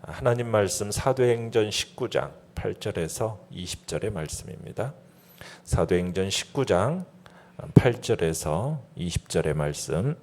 하나님 말씀 사도행전 19장 8절에서 20절의 말씀입니다. 사도행전 19장 8절에서 20절의 말씀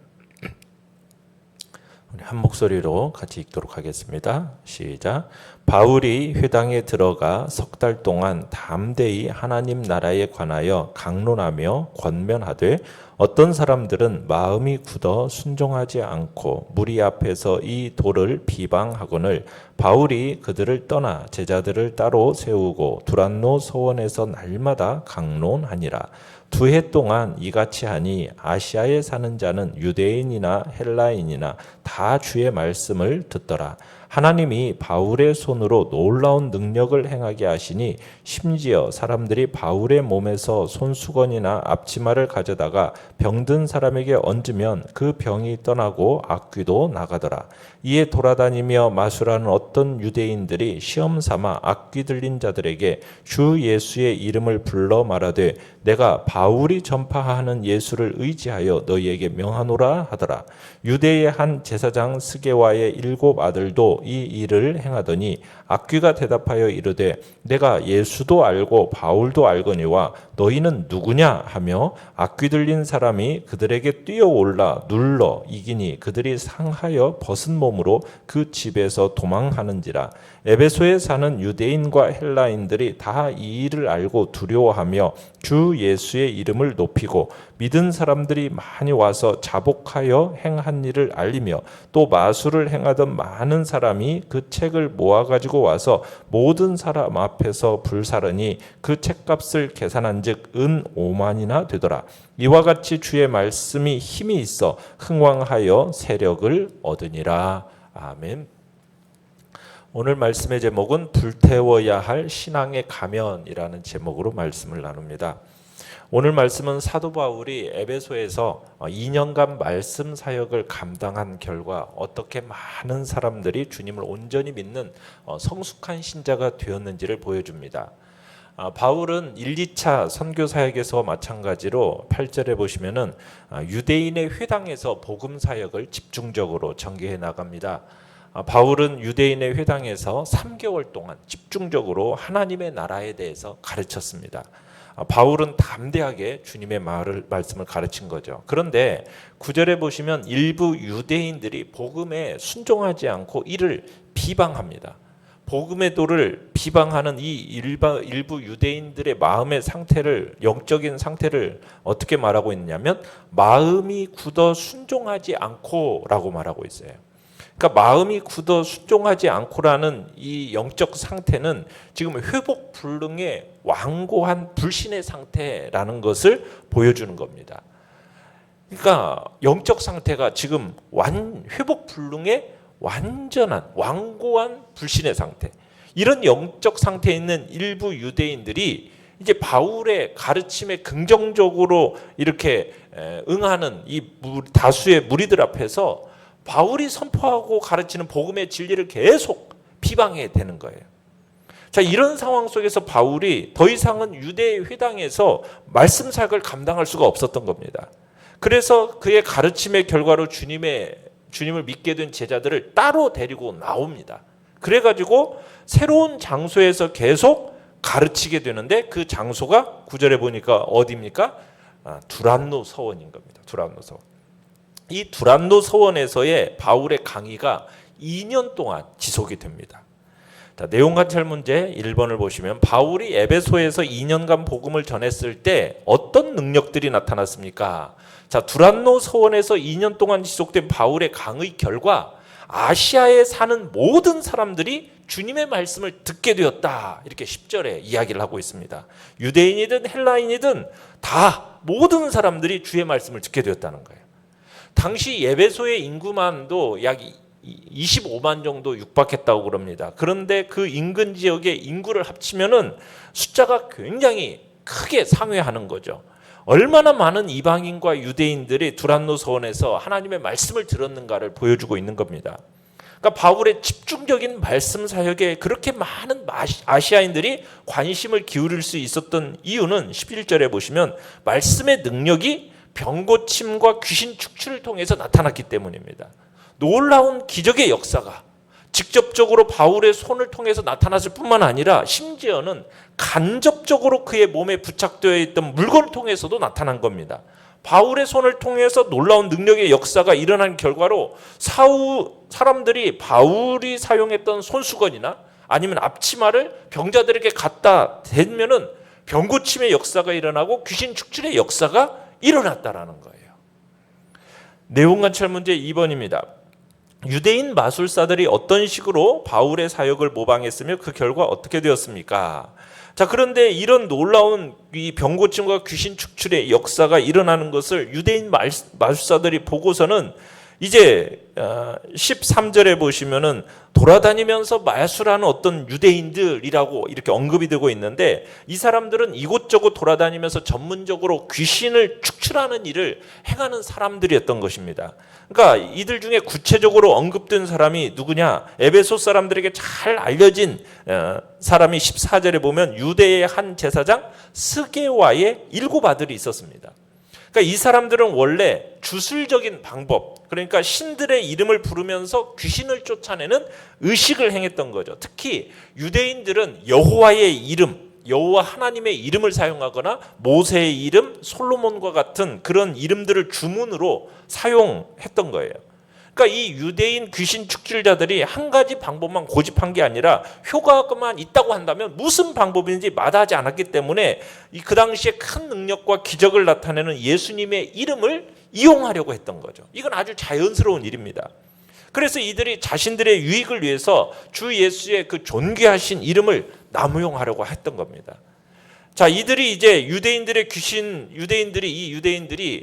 우리 한 목소리로 같이 읽도록 하겠습니다. 시작. 바울이 회당에 들어가 석 달 동안 담대히 하나님 나라에 관하여 강론하며 권면하되 어떤 사람들은 마음이 굳어 순종하지 않고 무리 앞에서 이 도를 비방하거늘 바울이 그들을 떠나 제자들을 따로 세우고 두란노 서원에서 날마다 강론하니라. 2해 동안 이같이 하니 아시아에 사는 자는 유대인이나 헬라인이나 다 주의 말씀을 듣더라. 하나님이 바울의 손으로 놀라운 능력을 행하게 하시니 심지어 사람들이 바울의 몸에서 손수건이나 앞치마를 가져다가 병든 사람에게 얹으면 그 병이 떠나고 악귀도 나가더라. 이에 돌아다니며 마술하는 어떤 유대인들이 시험삼아 악귀 들린 자들에게 주 예수의 이름을 불러 말하되 내가 바울이 전파하는 예수를 의지하여 너희에게 명하노라 하더라. 유대의 한 제사장 스게와의 7 아들도 이 일을 행하더니 악귀가 대답하여 이르되 내가 예수도 알고 바울도 알거니와 너희는 누구냐 하며 악귀 들린 사람이 그들에게 뛰어올라 눌러 이기니 그들이 상하여 벗은 몸으로 그 집에서 도망하는지라. 에베소에 사는 유대인과 헬라인들이 다 이 일을 알고 두려워하며 주 예수의 이름을 높이고 믿은 사람들이 많이 와서 자복하여 행한 일을 알리며 또 마술을 행하던 많은 사람이 그 책을 모아가지고 와서 모든 사람 앞에서 불사르니 그 책값을 계산한즉 은 5만이나 되더라. 이와 같이 주의 말씀이 힘이 있어 흥왕하여 세력을 얻으니라. 아멘. 오늘 말씀의 제목은 불태워야 할 신앙의 가면이라는 제목으로 말씀을 나눕니다. 오늘 말씀은 사도 바울이 에베소에서 2년간 말씀 사역을 감당한 결과 어떻게 많은 사람들이 주님을 온전히 믿는 성숙한 신자가 되었는지를 보여줍니다. 바울은 1, 2차 선교 사역에서 마찬가지로 8절에 보시면은 유대인의 회당에서 복음 사역을 집중적으로 전개해 나갑니다. 바울은 유대인의 회당에서 3개월 동안 집중적으로 하나님의 나라에 대해서 가르쳤습니다. 바울은 담대하게 주님의 말씀을 가르친 거죠. 그런데 9절에 보시면 일부 유대인들이 복음에 순종하지 않고 이를 비방합니다. 복음의 도를 비방하는 이 일부 유대인들의 마음의 상태를, 영적인 상태를 어떻게 말하고 있냐면 마음이 굳어 순종하지 않고 라고 말하고 있어요. 그러니까 마음이 굳어 순종하지 않고라는 이 영적 상태는 지금 회복 불능의 완고한 불신의 상태라는 것을 보여주는 겁니다. 그러니까 영적 상태가 지금 회복 불능의 완전한 완고한 불신의 상태. 이런 영적 상태에 있는 일부 유대인들이 이제 바울의 가르침에 긍정적으로 이렇게 응하는 이 다수의 무리들 앞에서 바울이 선포하고 가르치는 복음의 진리를 계속 비방해야 되는 거예요. 자, 이런 상황 속에서 바울이 더 이상은 유대 회당에서 말씀 사역을 감당할 수가 없었던 겁니다. 그래서 그의 가르침의 결과로 주님을 믿게 된 제자들을 따로 데리고 나옵니다. 그래가지고 새로운 장소에서 계속 가르치게 되는데 그 장소가 9절에 보니까 어디입니까? 두란노 서원인 겁니다. 두란노 서원. 이 두란노 서원에서의 바울의 강의가 2년 동안 지속이 됩니다. 자, 내용 관찰 문제 1번을 보시면 바울이 에베소에서 2년간 복음을 전했을 때 어떤 능력들이 나타났습니까? 자, 두란노 서원에서 2년 동안 지속된 바울의 강의 결과 아시아에 사는 모든 사람들이 주님의 말씀을 듣게 되었다. 이렇게 10절에 이야기를 하고 있습니다. 유대인이든 헬라인이든 다 모든 사람들이 주의 말씀을 듣게 되었다는 거예요. 당시 에베소의 인구만도 약 25만 정도 육박했다고 그럽니다. 그런데 그 인근 지역의 인구를 합치면은 숫자가 굉장히 크게 상회하는 거죠. 얼마나 많은 이방인과 유대인들이 두란노 서원에서 하나님의 말씀을 들었는가를 보여주고 있는 겁니다. 그러니까 바울의 집중적인 말씀 사역에 그렇게 많은 아시아인들이 관심을 기울일 수 있었던 이유는 11절에 보시면 말씀의 능력이 병고침과 귀신 축출을 통해서 나타났기 때문입니다. 놀라운 기적의 역사가 직접적으로 바울의 손을 통해서 나타났을 뿐만 아니라 심지어는 간접적으로 그의 몸에 부착되어 있던 물건을 통해서도 나타난 겁니다. 바울의 손을 통해서 놀라운 능력의 역사가 일어난 결과로 사람들이 바울이 사용했던 손수건이나 아니면 앞치마를 병자들에게 갖다 대면은 병고침의 역사가 일어나고 귀신 축출의 역사가 일어났다라는 거예요. 내용 관찰 문제 2번입니다. 유대인 마술사들이 어떤 식으로 바울의 사역을 모방했으며 그 결과 어떻게 되었습니까? 자, 그런데 이런 놀라운 이 병고침과 귀신 축출의 역사가 일어나는 것을 유대인 마술사들이 보고서는 이제 13절에 보시면은 돌아다니면서 마술하는 어떤 유대인들이라고 이렇게 언급이 되고 있는데, 이 사람들은 이곳저곳 돌아다니면서 전문적으로 귀신을 축출하는 일을 행하는 사람들이었던 것입니다. 그러니까 이들 중에 구체적으로 언급된 사람이 누구냐? 에베소 사람들에게 잘 알려진 사람이 14절에 보면 유대의 한 제사장 스게와의 7 아들이 있었습니다. 그러니까 이 사람들은 원래 주술적인 방법, 그러니까 신들의 이름을 부르면서 귀신을 쫓아내는 의식을 행했던 거죠. 특히 유대인들은 여호와의 이름, 여호와 하나님의 이름을 사용하거나 모세의 이름, 솔로몬과 같은 그런 이름들을 주문으로 사용했던 거예요. 그러니까 이 유대인 귀신 축출자들이 한 가지 방법만 고집한 게 아니라 효과만 있다고 한다면 무슨 방법인지 마다하지 않았기 때문에 그 당시에 큰 능력과 기적을 나타내는 예수님의 이름을 이용하려고 했던 거죠. 이건 아주 자연스러운 일입니다. 그래서 이들이 자신들의 유익을 위해서 주 예수의 그 존귀하신 이름을 남용하려고 했던 겁니다. 자, 이들이 이제 유대인들이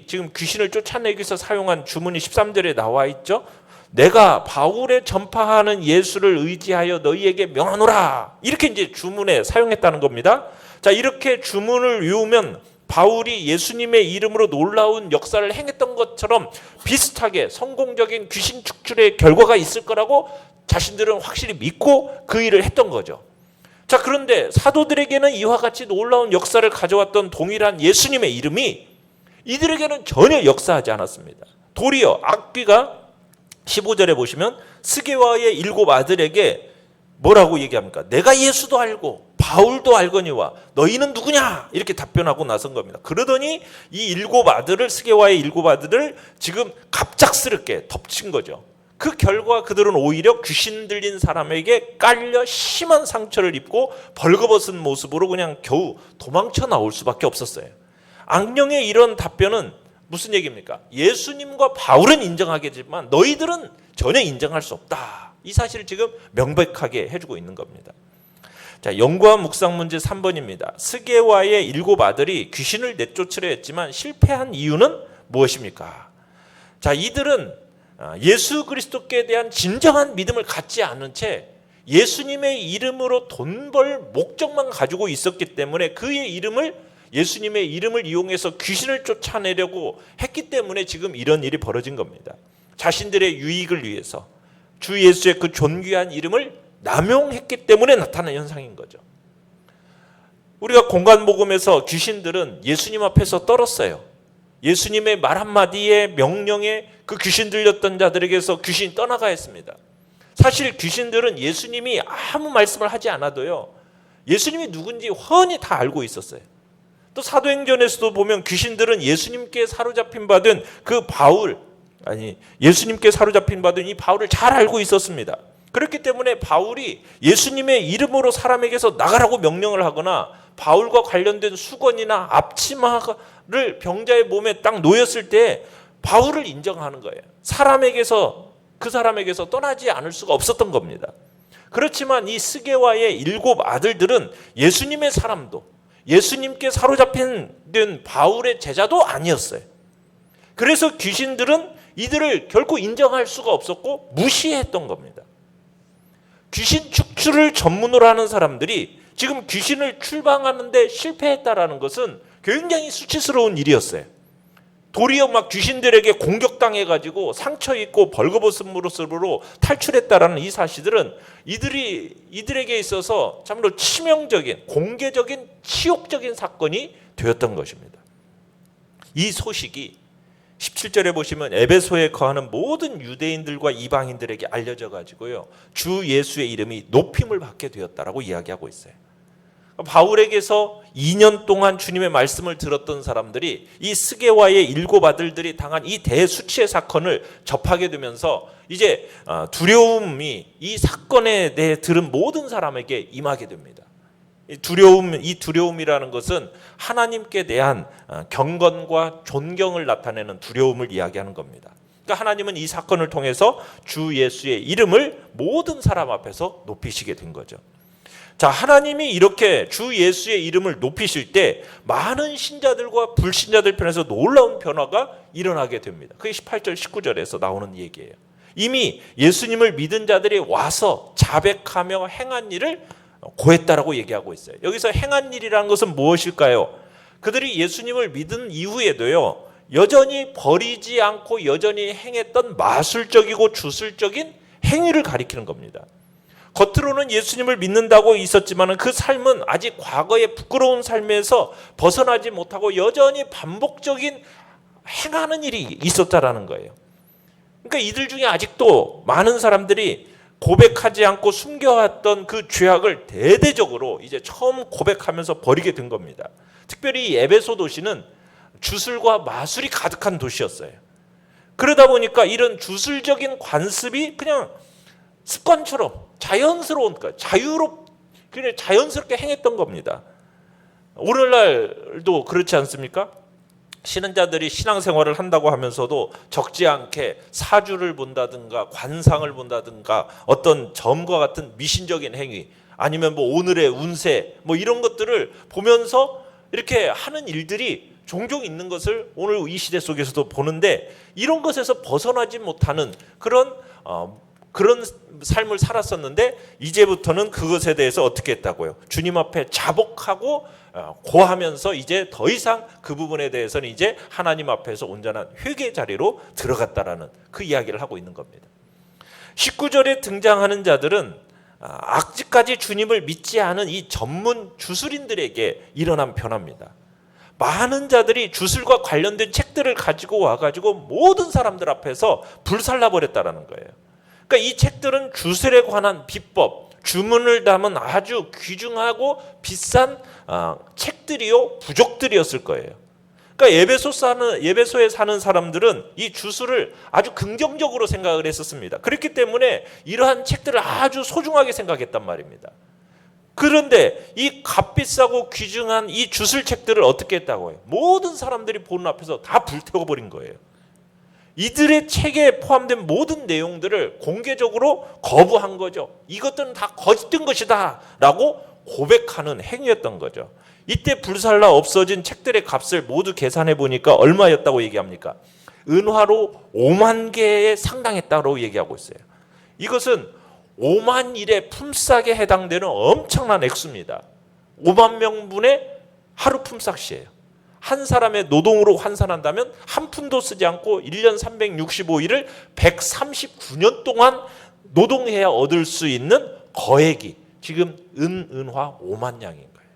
지금 귀신을 쫓아내기 위해서 사용한 주문이 13절에 나와 있죠. 내가 바울의 전파하는 예수를 의지하여 너희에게 명하노라. 이렇게 이제 주문에 사용했다는 겁니다. 자, 이렇게 주문을 외우면 바울이 예수님의 이름으로 놀라운 역사를 행했던 것처럼 비슷하게 성공적인 귀신 축출의 결과가 있을 거라고 자신들은 확실히 믿고 그 일을 했던 거죠. 자, 그런데 사도들에게는 이와 같이 놀라운 역사를 가져왔던 동일한 예수님의 이름이 이들에게는 전혀 역사하지 않았습니다. 도리어 악귀가 15절에 보시면 스게와의 7 아들에게 뭐라고 얘기합니까? 내가 예수도 알고 바울도 알거니와 너희는 누구냐? 이렇게 답변하고 나선 겁니다. 그러더니 이 7 아들을, 스게와의 7 아들을 지금 갑작스럽게 덮친 거죠. 그 결과 그들은 오히려 귀신 들린 사람에게 깔려 심한 상처를 입고 벌거벗은 모습으로 그냥 겨우 도망쳐 나올 수밖에 없었어요. 악령의 이런 답변은 무슨 얘기입니까? 예수님과 바울은 인정하겠지만 너희들은 전혀 인정할 수 없다. 이 사실을 지금 명백하게 해주고 있는 겁니다. 자, 연구한 묵상 문제 3번입니다. 스게와의 7 아들이 귀신을 내쫓으려 했지만 실패한 이유는 무엇입니까? 자, 이들은 예수 그리스도께 대한 진정한 믿음을 갖지 않은 채 예수님의 이름으로 돈 벌 목적만 가지고 있었기 때문에 예수님의 이름을 이용해서 귀신을 쫓아내려고 했기 때문에 지금 이런 일이 벌어진 겁니다. 자신들의 유익을 위해서 주 예수의 그 존귀한 이름을 남용했기 때문에 나타난 현상인 거죠. 우리가 공간 복음에서 귀신들은 예수님 앞에서 떨었어요. 예수님의 말 한마디의 명령에 그 귀신 들렸던 자들에게서 귀신이 떠나가 했습니다. 사실 귀신들은 예수님이 아무 말씀을 하지 않아도요, 예수님이 누군지 훤히 다 알고 있었어요. 또 사도행전에서도 보면 귀신들은 예수님께 사로잡힌 받은 예수님께 사로잡힌 받은 이 바울을 잘 알고 있었습니다. 그렇기 때문에 바울이 예수님의 이름으로 사람에게서 나가라고 명령을 하거나 바울과 관련된 수건이나 앞치마를 병자의 몸에 딱 놓였을 때 바울을 인정하는 거예요. 그 사람에게서 떠나지 않을 수가 없었던 겁니다. 그렇지만 이 스게와의 7 아들들은 예수님의 사람도, 예수님께 사로잡힌 바울의 제자도 아니었어요. 그래서 귀신들은 이들을 결코 인정할 수가 없었고 무시했던 겁니다. 귀신 축출을 전문으로 하는 사람들이 지금 귀신을 출방하는데 실패했다라는 것은 굉장히 수치스러운 일이었어요. 도리어 막 귀신들에게 공격당해가지고 상처 입고 벌거벗은 모습으로 탈출했다라는 이 사실들은 이들에게 있어서 참으로 치명적인, 공개적인, 치욕적인 사건이 되었던 것입니다. 이 소식이 17절에 보시면 에베소에 거하는 모든 유대인들과 이방인들에게 알려져 가지고요, 주 예수의 이름이 높임을 받게 되었다라고 이야기하고 있어요. 바울에게서 2년 동안 주님의 말씀을 들었던 사람들이 이 스게와의 7 아들들이 당한 이 대수치의 사건을 접하게 되면서 이제 두려움이 이 사건에 대해 들은 모든 사람에게 임하게 됩니다. 이 두려움이라는 것은 하나님께 대한 경건과 존경을 나타내는 두려움을 이야기하는 겁니다. 그러니까 하나님은 이 사건을 통해서 주 예수의 이름을 모든 사람 앞에서 높이시게 된 거죠. 자, 하나님이 이렇게 주 예수의 이름을 높이실 때 많은 신자들과 불신자들 편에서 놀라운 변화가 일어나게 됩니다. 그게 18절 19절에서 나오는 얘기예요. 이미 예수님을 믿은 자들이 와서 자백하며 행한 일을 고했다라고 얘기하고 있어요. 여기서 행한 일이라는 것은 무엇일까요? 그들이 예수님을 믿은 이후에도요, 여전히 버리지 않고 여전히 행했던 마술적이고 주술적인 행위를 가리키는 겁니다. 겉으로는 예수님을 믿는다고 있었지만 그 삶은 아직 과거의 부끄러운 삶에서 벗어나지 못하고 여전히 반복적인 행하는 일이 있었다라는 거예요. 그러니까 이들 중에 아직도 많은 사람들이 고백하지 않고 숨겨왔던 그 죄악을 대대적으로 이제 처음 고백하면서 버리게 된 겁니다. 특별히 이 에베소 도시는 주술과 마술이 가득한 도시였어요. 그러다 보니까 이런 주술적인 관습이 그냥 습관처럼 자연스러운, 그냥 자연스럽게 행했던 겁니다. 오늘날도 그렇지 않습니까? 신앙자들이 신앙생활을 한다고 하면서도 적지 않게 사주를 본다든가 관상을 본다든가 어떤 점과 같은 미신적인 행위, 아니면 뭐 오늘의 운세 뭐 이런 것들을 보면서 이렇게 하는 일들이 종종 있는 것을 오늘 이 시대 속에서도 보는데, 이런 것에서 벗어나지 못하는 그런 삶을 살았었는데, 이제부터는 그것에 대해서 어떻게 했다고요? 주님 앞에 자복하고 고하면서 이제 더 이상 그 부분에 대해서는 이제 하나님 앞에서 온전한 회개 자리로 들어갔다라는 그 이야기를 하고 있는 겁니다. 19절에 등장하는 자들은 아직까지 주님을 믿지 않은 이 전문 주술인들에게 일어난 변화입니다. 많은 자들이 주술과 관련된 책들을 가지고 와가지고 모든 사람들 앞에서 불살라 버렸다라는 거예요. 그러니까 이 책들은 주술에 관한 비법, 주문을 담은 아주 귀중하고 비싼 책들이요, 부족들이었을 거예요. 그러니까 에베소에 사는 사람들은 이 주술을 아주 긍정적으로 생각을 했었습니다. 그렇기 때문에 이러한 책들을 아주 소중하게 생각했단 말입니다. 그런데 이 값비싸고 귀중한 이 주술책들을 어떻게 했다고 해요? 모든 사람들이 보는 앞에서 다 불태워버린 거예요. 이들의 책에 포함된 모든 내용들을 공개적으로 거부한 거죠. 이것들은 다 거짓된 것이다 라고 고백하는 행위였던 거죠. 이때 불살라 없어진 책들의 값을 모두 계산해 보니까 얼마였다고 얘기합니까? 은화로 5만 개에 상당했다고 얘기하고 있어요. 이것은 5만 일의 품삯에 해당되는 엄청난 액수입니다. 5만 명분의 하루 품삯이에요. 한 사람의 노동으로 환산한다면 한 푼도 쓰지 않고 1년 365일을 139년 동안 노동해야 얻을 수 있는 거액이 지금 은화 5만 양인 거예요.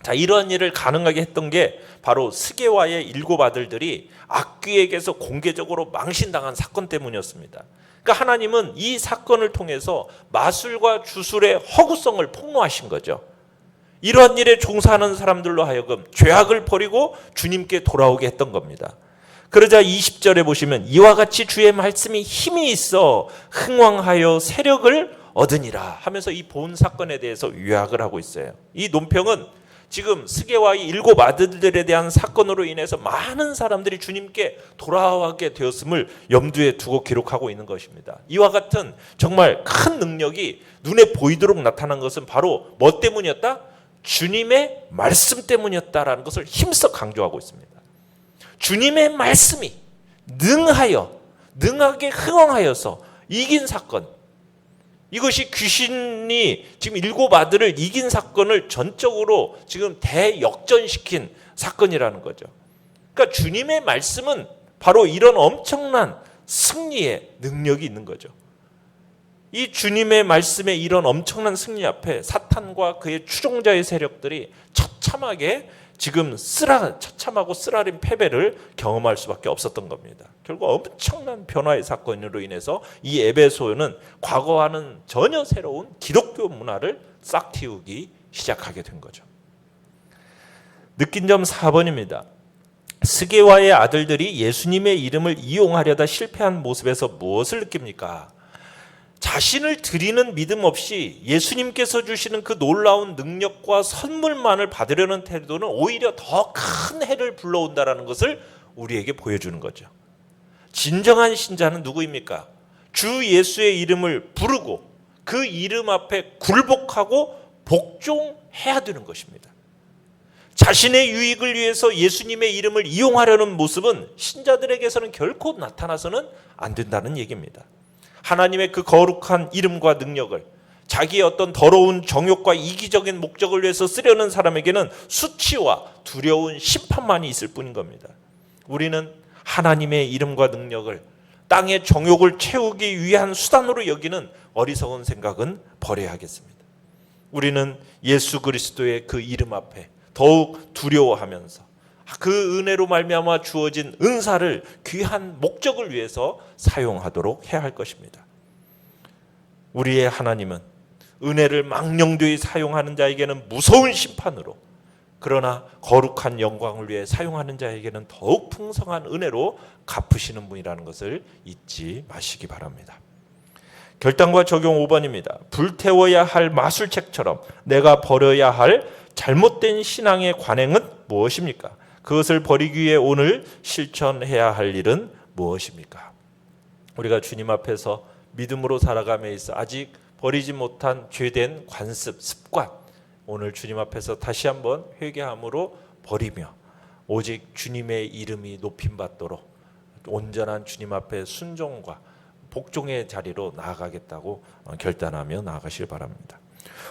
자, 이러한 일을 가능하게 했던 게 바로 스게와의 7 아들들이 악귀에게서 공개적으로 망신당한 사건 때문이었습니다. 그러니까 하나님은 이 사건을 통해서 마술과 주술의 허구성을 폭로하신 거죠. 이러한 일에 종사하는 사람들로 하여금 죄악을 버리고 주님께 돌아오게 했던 겁니다. 그러자 20절에 보시면 이와 같이 주의 말씀이 힘이 있어 흥왕하여 세력을 얻으니라 하면서 이 본 사건에 대해서 요약을 하고 있어요. 이 논평은 지금 스게와의 7 아들들에 대한 사건으로 인해서 많은 사람들이 주님께 돌아오게 되었음을 염두에 두고 기록하고 있는 것입니다. 이와 같은 정말 큰 능력이 눈에 보이도록 나타난 것은 바로 뭐 때문이었다? 주님의 말씀 때문이었다라는 것을 힘써 강조하고 있습니다. 주님의 말씀이 능하게 흥왕하여서 이긴 사건, 이것이 귀신이 지금 7 아들을 이긴 사건을 전적으로 지금 대역전시킨 사건이라는 거죠. 그러니까 주님의 말씀은 바로 이런 엄청난 승리의 능력이 있는 거죠. 이 주님의 말씀의 이런 엄청난 승리 앞에 사탄과 그의 추종자의 세력들이 처참하게 지금 처참하고 쓰라린 패배를 경험할 수밖에 없었던 겁니다. 결국 엄청난 변화의 사건으로 인해서 이 에베소는 과거와는 전혀 새로운 기독교 문화를 싹 틔우기 시작하게 된 거죠. 느낀 점 4번입니다. 스게와의 아들들이 예수님의 이름을 이용하려다 실패한 모습에서 무엇을 느낍니까? 자신을 드리는 믿음 없이 예수님께서 주시는 그 놀라운 능력과 선물만을 받으려는 태도는 오히려 더 큰 해를 불러온다는 것을 우리에게 보여주는 거죠. 진정한 신자는 누구입니까? 주 예수의 이름을 부르고 그 이름 앞에 굴복하고 복종해야 되는 것입니다. 자신의 유익을 위해서 예수님의 이름을 이용하려는 모습은 신자들에게서는 결코 나타나서는 안 된다는 얘기입니다. 하나님의 그 거룩한 이름과 능력을 자기의 어떤 더러운 정욕과 이기적인 목적을 위해서 쓰려는 사람에게는 수치와 두려운 심판만이 있을 뿐인 겁니다. 우리는 하나님의 이름과 능력을 땅의 정욕을 채우기 위한 수단으로 여기는 어리석은 생각은 버려야겠습니다. 우리는 예수 그리스도의 그 이름 앞에 더욱 두려워하면서 그 은혜로 말미암아 주어진 은사를 귀한 목적을 위해서 사용하도록 해야 할 것입니다. 우리의 하나님은 은혜를 망령되이 사용하는 자에게는 무서운 심판으로, 그러나 거룩한 영광을 위해 사용하는 자에게는 더욱 풍성한 은혜로 갚으시는 분이라는 것을 잊지 마시기 바랍니다. 결단과 적용 5번입니다. 불태워야 할 마술책처럼 내가 버려야 할 잘못된 신앙의 관행은 무엇입니까? 그것을 버리기 위해 오늘 실천해야 할 일은 무엇입니까? 우리가 주님 앞에서 믿음으로 살아감에 있어 아직 버리지 못한 죄된 관습, 습관, 오늘 주님 앞에서 다시 한번 회개함으로 버리며 오직 주님의 이름이 높임받도록 온전한 주님 앞에 순종과 복종의 자리로 나아가겠다고 결단하며 나아가실 바랍니다.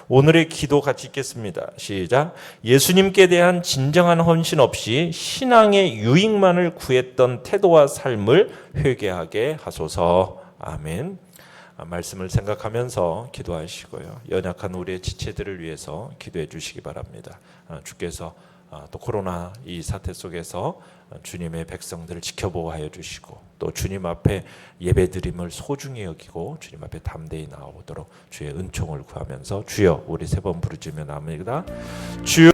오늘의 기도 같이 읽겠습니다. 시작. 예수님께 대한 진정한 헌신 없이 신앙의 유익만을 구했던 태도와 삶을 회개하게 하소서. 아멘. 말씀을 생각하면서 기도하시고요. 연약한 우리의 지체들을 위해서 기도해 주시기 바랍니다. 주께서 또 코로나 이 사태 속에서 주님의 백성들을 지켜보호하여 주시고 또 주님 앞에 예배드림을 소중히 여기고 주님 앞에 담대히 나아오도록 주의 은총을 구하면서 주여, 우리 세 번 부르짖으며 나옵니다. 주여.